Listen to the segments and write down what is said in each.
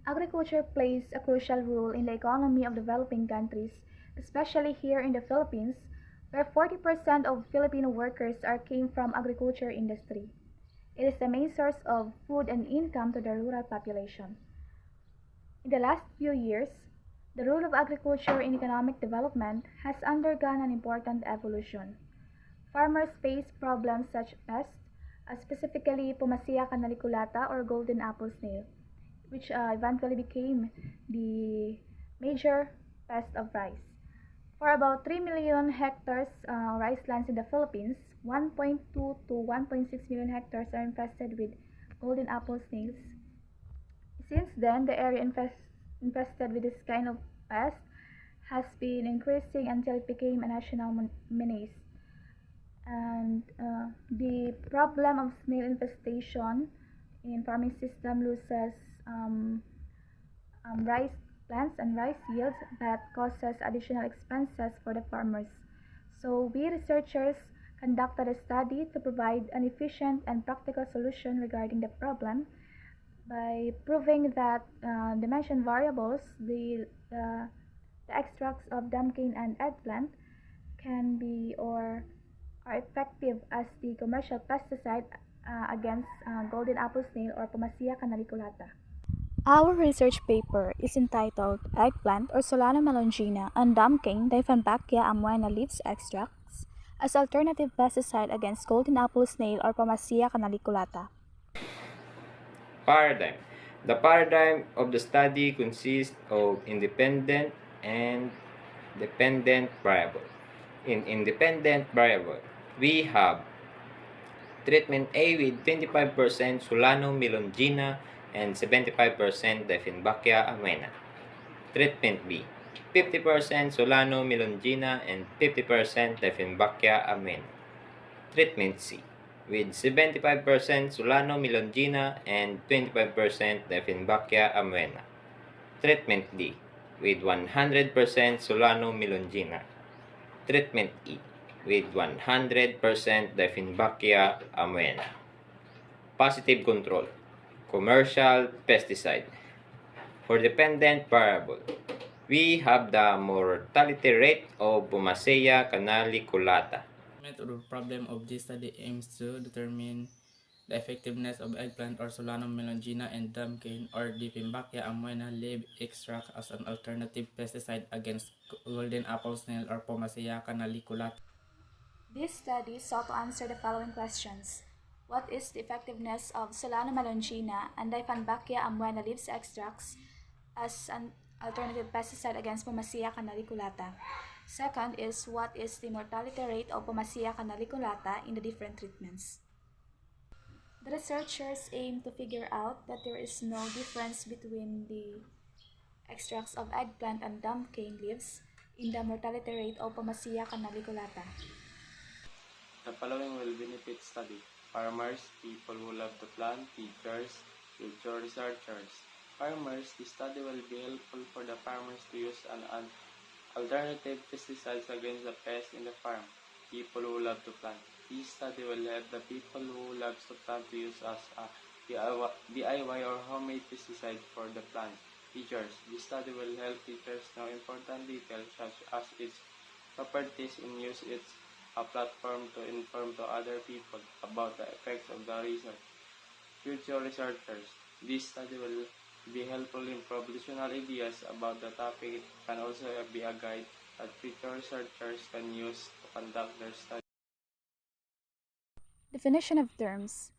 Agriculture plays a crucial role in the economy of developing countries, especially here in the Philippines, where 40% of Filipino workers came from agriculture industry. It is the main source of food and income to the rural population. In the last few years, the role of agriculture in economic development has undergone an important evolution. Farmers face problems such as specifically Pumasea canaliculata or golden apple snail, which eventually became the major pest of rice. For about 3 million hectares rice lands in the Philippines, 1.2 to 1.6 million hectares are infested with golden apple snails. Since then, the area infested with this kind of pest has been increasing until it became a national menace. And the problem of snail infestation in farming system loses rice plants and rice yields that causes additional expenses for the farmers. So we researchers conducted a study to provide an efficient and practical solution regarding the problem by proving that the mentioned variables, the extracts of pumpkin and eggplant, can be or are effective as the commercial pesticide against golden apple snail or Pumasea canaliculata. Our research paper is entitled Eggplant or Solana melongena and Dumpkin Dieffenbachia amoena leaves extracts as alternative pesticide against golden apple snail or Pumasea canaliculata. Paradigm. The paradigm of the study consists of independent and dependent variable. In independent variable, we have treatment A with 25% Solano melongena and 75% Dieffenbachia amoena. Treatment B, 50% Solano melongena and 50% Dieffenbachia amoena. Treatment C, with 75% Solano melongena and 25% Dieffenbachia amoena. Treatment D, with 100% Solano melongena. Treatment E, with 100% Dieffenbachia amoena. Positive control. Commercial pesticide. For dependent variable, we have the mortality rate of Pumasea canaliculata. The problem of this study aims to determine the effectiveness of eggplant or Solano melongena and pumpkin or Dieffenbachia amoena leaf extract as an alternative pesticide against golden apple snail or Pumasea canaliculata. This study sought to answer the following questions. What is the effectiveness of Solano melongena and Dieffenbachia amoena leaves extracts as an alternative pesticide against Pumasea canaliculata? Second is what is the mortality rate of Pumasea canaliculata in the different treatments? The researchers aim to figure out that there is no difference between the extracts of eggplant and pumpkin leaves in the mortality rate of Pumasea canaliculata. The following will benefit study: farmers, people who love to plant, teachers, future researchers. Farmers, this study will be helpful for the farmers to use an alternative pesticides against the pests in the farm. People who love to plant. This study will help the people who love to plant to use as a DIY or homemade pesticide for the plant. Teachers, this study will help teachers know important details such as its properties and use its a platform to inform to other people about the effects of the research. Future researchers, this study will be helpful in propositional ideas about the topic. It can also be a guide that future researchers can use to conduct their study. Definition of terms.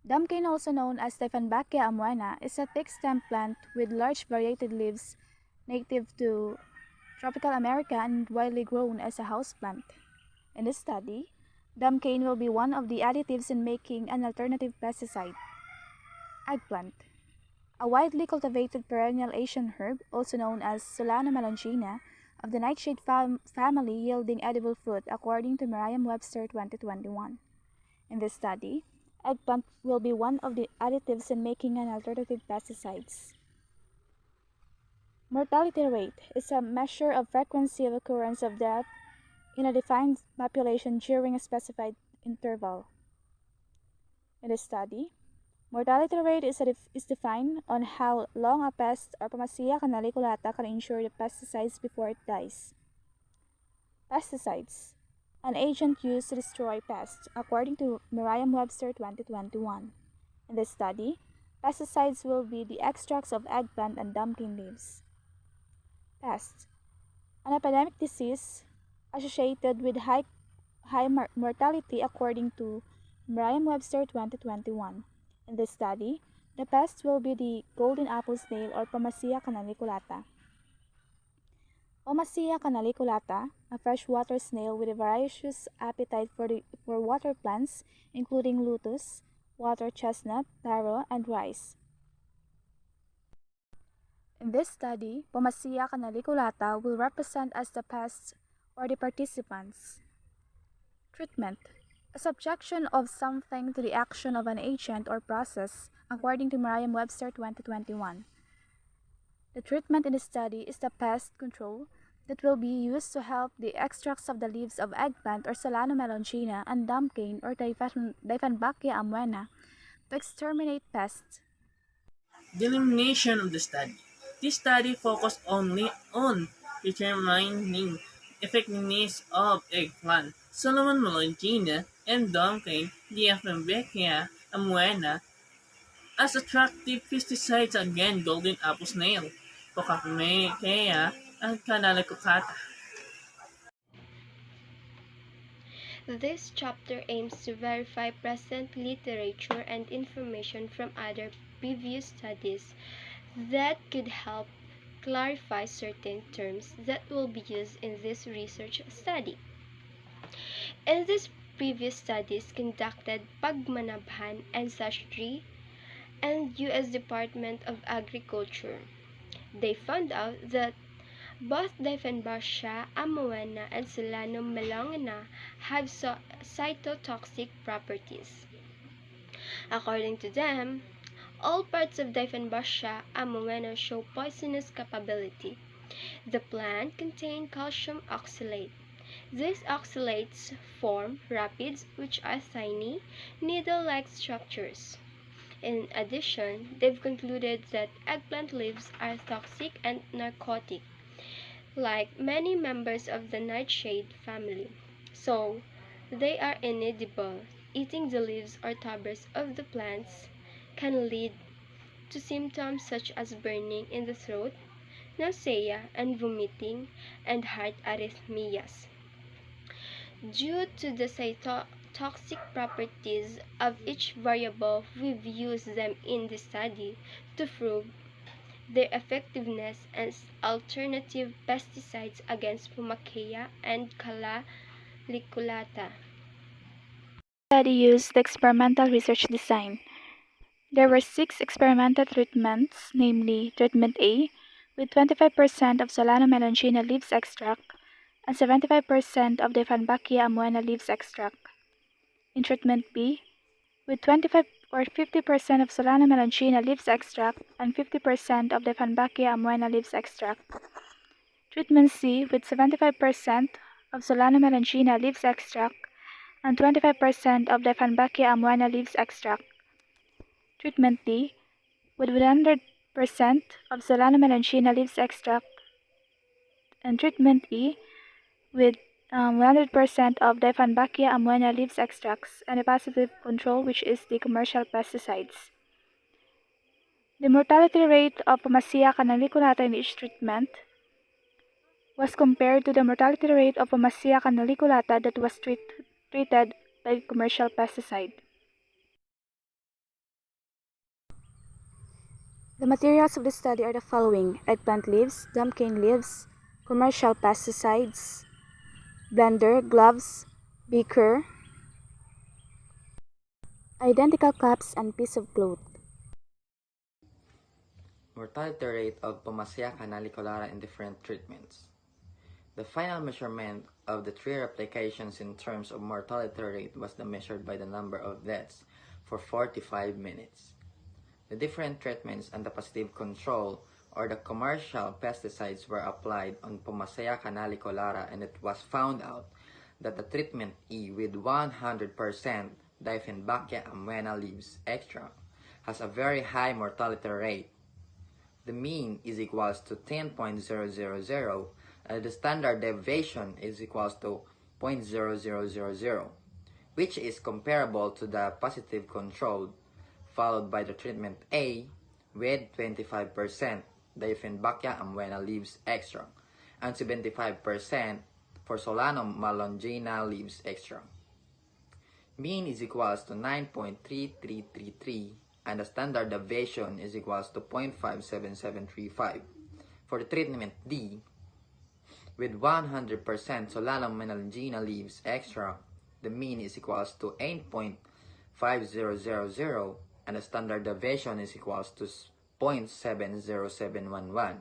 Pumpkin, also known as Dieffenbachia amoena, is a thick stem plant with large variated leaves native to tropical America and widely grown as a houseplant. In this study, pumpkin will be one of the additives in making an alternative pesticide. Eggplant. A widely cultivated perennial Asian herb, also known as Solano melongena, of the nightshade family yielding edible fruit according to Merriam-Webster 2021. In this study, eggplant will be one of the additives in making an alternative pesticides. Mortality rate is a measure of frequency of occurrence of death in a defined population during a specified interval. In the study, mortality rate is defined on how long a pest or Pomacia canaliculata can injure the pesticides before it dies. Pesticides, an agent used to destroy pests, according to Merriam-Webster 2021. In this study, pesticides will be the extracts of eggplant and pumpkin leaves. Pest, an epidemic disease associated with high mortality according to Merriam-Webster 2021. In this study, the pest will be the golden apple snail or Pomacia canaliculata. Pomacia canaliculata, a freshwater snail with a voracious appetite for water plants, including lotus, water chestnut, taro, and rice. In this study, Pomacia canaliculata will represent as the pest or the participants. Treatment, a subjection of something to the action of an agent or process, according to Merriam-Webster 2021. The treatment in the study is the pest control that will be used to help the extracts of the leaves of eggplant or Solano melongena and dumpkin or Dieffenbachia amoena to exterminate pests. The elimination of the study. This study focused only on determining effectiveness of eggplant, Solomon melongena, and dumpkin, Dieffenbachia amoena as attractive pesticides against golden apple snail, Pocapimecia, and Canaliculata. This chapter aims to verify present literature and information from other previous studies that could help clarify certain terms that will be used in this research study. In these previous studies conducted Pagmanabhan and Sastry and U.S. Department of Agriculture, they found out that both Dieffenbachia amoena and Solanum melongena have cytotoxic properties. According to them, all parts of Dieffenbachia amoena show poisonous capability. The plant contains calcium oxalate. These oxalates form rapids, which are tiny, needle-like structures. In addition, they've concluded that eggplant leaves are toxic and narcotic, like many members of the nightshade family. So, they are inedible. Eating the leaves or tubers of the plants can lead to symptoms such as burning in the throat, nausea and vomiting, and heart arrhythmias. Due to the cytotoxic properties of each variable, we've used them in the study to prove their effectiveness as alternative pesticides against Pumacea and Canaliculata. The study used the experimental research design. There were 6 experimental treatments, namely Treatment A, with 25% of Solano melongena leaves extract and 75% of Dieffenbachia amoena leaves extract. In Treatment B, with 25 or 50% of Solano melongena leaves extract and 50% of Dieffenbachia amoena leaves extract. Treatment C, with 75% of Solano melongena leaves extract and 25% of Dieffenbachia amoena leaves extract. Treatment D, with 100% of Solano melongena leaves extract, and Treatment E, with 100% of Dieffenbachia amoena leaves extracts, and a positive control, which is the commercial pesticides. The mortality rate of Pomacia canaliculata in each treatment was compared to the mortality rate of Pomacia canaliculata that was treated by commercial pesticide. The materials of the study are the following: eggplant leaves, pumpkin leaves, commercial pesticides, blender, gloves, beaker, identical cups, and piece of cloth. Mortality rate of Pomacia canaliculata in different treatments. The final measurement of the 3 replications in terms of mortality rate was measured by the number of deaths for 45 minutes. The different treatments and the positive control or the commercial pesticides were applied on Pumasea canaliculata, and it was found out that the treatment E with 100% Dieffenbachia amoena leaves extract has a very high mortality rate. The mean is equals to 10.000 and the standard deviation is equals to 0.0000, which is comparable to the positive control, followed by the treatment A with 25% Dieffenbachia amoena leaves extract and 75% for Solanum melongena leaves extract. Mean is equals to 9.3333 and the standard deviation is equals to 0.57735. For the treatment D, with 100% Solanum melongena leaves extract, the mean is equals to 8.5000 and the standard deviation is equals to 0.70711.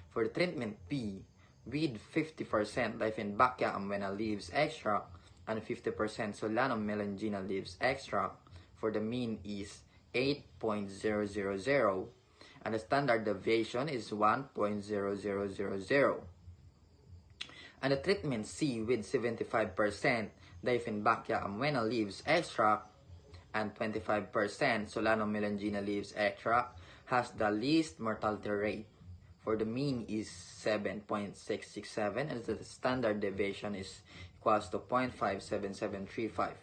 For the treatment B, with 50% Dieffenbachia amoena leaves extract and 50% Solanum melongena leaves extract, for the mean is 8.0000 and the standard deviation is 1.0000. And the treatment C with 75% Dieffenbachia amoena leaves extract and 25% Solanum melongena leaves extract has the least mortality rate, for the mean is 7.667 and the standard deviation is equals to 0.57735.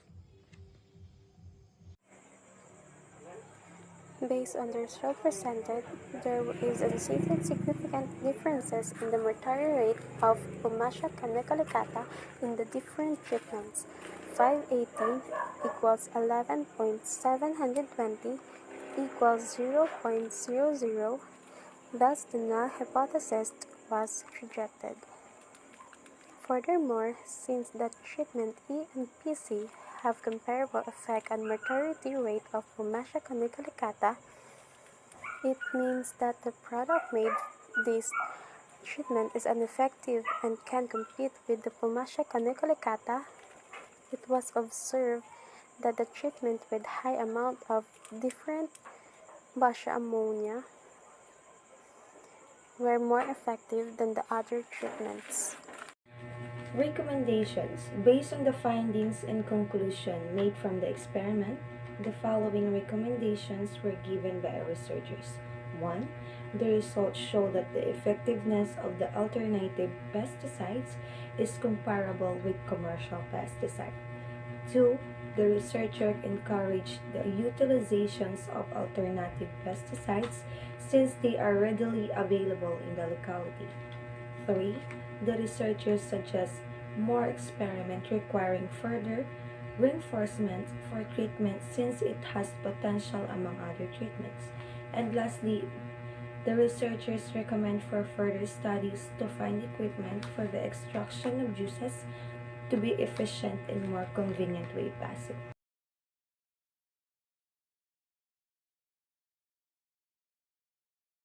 Based on the result presented, there is associated significant differences in the mortality rate of Pumasea canaliculata in the different treatments. 518 equals 11.720 equals 0.00, thus the null hypothesis was rejected. Furthermore, since the treatment E and PC have comparable effect on mortality rate of Pumasea canaliculata, it means that the product made this treatment is ineffective and can compete with the Pumasea canaliculata. It was observed that the treatment with high amount of different Baccia ammonia were more effective than the other treatments. Recommendations. Based on the findings and conclusion made from the experiment, the following recommendations were given by our researchers. 1. The results show that the effectiveness of the alternative pesticides is comparable with commercial pesticides. 2. The researcher encouraged the utilizations of alternative pesticides since they are readily available in the locality. 3. The researchers suggest more experiment requiring further reinforcement for treatment since it has potential among other treatments. And lastly, the researchers recommend for further studies to find equipment for the extraction of juices to be efficient and more convenient way possible.